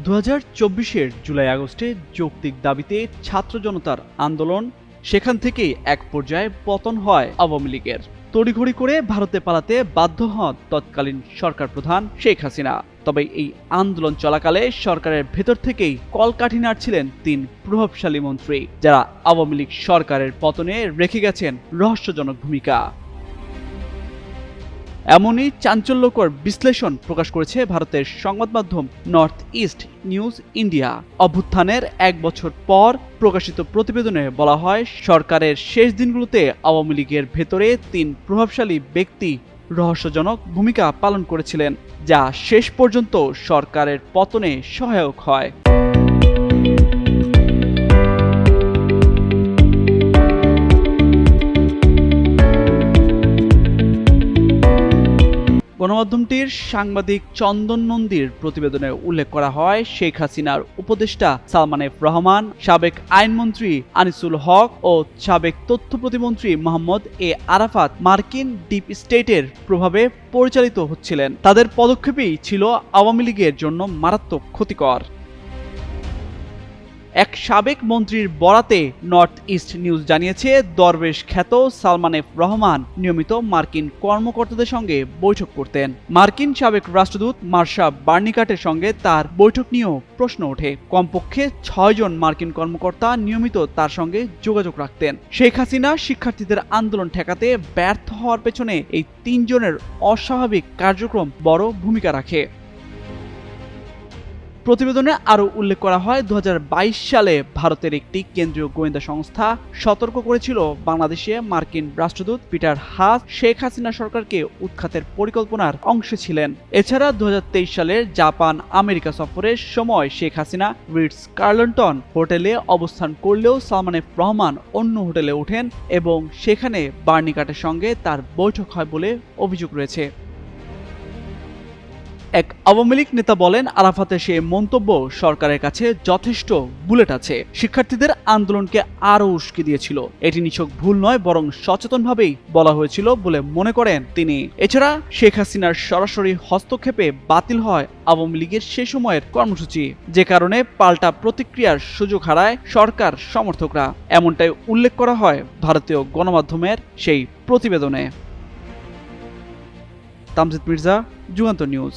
2024-এর জুলাই আগস্টে যৌক্তিক দাবিতে ছাত্র জনতার আন্দোলন, সেখান থেকেই এক পর্যায়ে পতন হয় আওয়ামী লীগের। তড়িঘড়ি করে ভারতে পালাতে বাধ্য হন তৎকালীন সরকার প্রধান শেখ হাসিনা। তবে এই আন্দোলন চলাকালে সরকারের ভেতর থেকেই কলকাঠি নাড়ছিলেন 3 প্রভাবশালী মন্ত্রী, যারা আওয়ামী লীগ সরকারের পতনে রেখে গেছেন রহস্যজনক ভূমিকা। এমনই চাঞ্চল্যকর বিশ্লেষণ প্রকাশ করেছে ভারতের সংবাদ মাধ্যম নর্থ ইস্ট নিউজ ইন্ডিয়া। অভ্যুত্থানের 1 বছর পর প্রকাশিত প্রতিবেদনে বলা হয়, সরকারের শেষ দিনগুলোতে আওয়ামী লীগের ভেতরে 3 প্রভাবশালী ব্যক্তি রহস্যজনক ভূমিকা পালন করেছিলেন, যা শেষ পর্যন্ত সরকারের পতনে সহায়ক হয়। গণমাধ্যমটির সাংবাদিক চন্দন নন্দীর প্রতিবেদনে উল্লেখ করা হয়, শেখ হাসিনার উপদেষ্টা সালমান এফ রহমান, সাবেক আইনমন্ত্রী আনিসুল হক ও সাবেক তথ্য প্রতিমন্ত্রী মোহাম্মদ এ আরাফাত মার্কিন ডিপ স্টেটের প্রভাবে পরিচালিত হচ্ছিলেন। তাদের পদক্ষেপই ছিল আওয়ামী লীগের জন্য মারাত্মক ক্ষতিকর। এক সাবেক মন্ত্রীর বরাতে নর্থ ইস্ট নিউজ জানিয়েছে, দরবেশ খ্যাত সালমান এফ রহমান নিয়মিত মার্কিন কর্মকর্তাদের সঙ্গে বৈঠক করতেন। মার্কিন সাবেক রাষ্ট্রদূত মার্শা বার্নিকাটের সঙ্গে তার বৈঠক নিয়েও প্রশ্ন ওঠে। কমপক্ষে 6 জন মার্কিন কর্মকর্তা নিয়মিত তার সঙ্গে যোগাযোগ রাখতেন। শেখ হাসিনা শিক্ষার্থীদের আন্দোলন ঠেকাতে ব্যর্থ হওয়ার পেছনে এই 3 জনের অস্বাভাবিক কার্যক্রম বড় ভূমিকা রাখে। প্রতিবেদনে আরও উল্লেখ করা হয়, 2022 সালে ভারতের একটি কেন্দ্রীয় গোয়েন্দা সংস্থা সতর্ক করেছিল বাংলাদেশে মার্কিন রাষ্ট্রদূত পিটার হাস শেখ হাসিনা সরকারকে উৎখাতের পরিকল্পনার অংশ ছিলেন। এছাড়া 2023 সালের জাপান আমেরিকা সফরের সময় শেখ হাসিনা রিটস কার্লটন হোটেলে অবস্থান করলেও সালমান এফ রহমান অন্য হোটেলে ওঠেন এবং সেখানে বার্নিকাটের সঙ্গে তার বৈঠক হয় বলে অভিযোগ রয়েছে। এক আওয়ামী লীগ নেতা বলেন, আরাফাতের সে মন্তব্য সরকারের কাছে যথেষ্ট বুলেট আছে, শিক্ষার্থীদের আন্দোলনকে আরও উস্কে দিয়েছিল। এটি নিছক ভুল নয়, বরং সচেতনভাবেই বলা হয়েছিল বলে মনে করেন তিনি। এছাড়া শেখ হাসিনার সরাসরি হস্তক্ষেপে বাতিল হয় আওয়ামী লীগের সে সময়ের কর্মসূচি, যে কারণে পাল্টা প্রতিক্রিয়ার সুযোগ হারায় সরকার সমর্থকরা। এমনটাই উল্লেখ করা হয় ভারতীয় গণমাধ্যমের সেই প্রতিবেদনে। তামজিদ মির্জা, যুগান্তর নিউজ।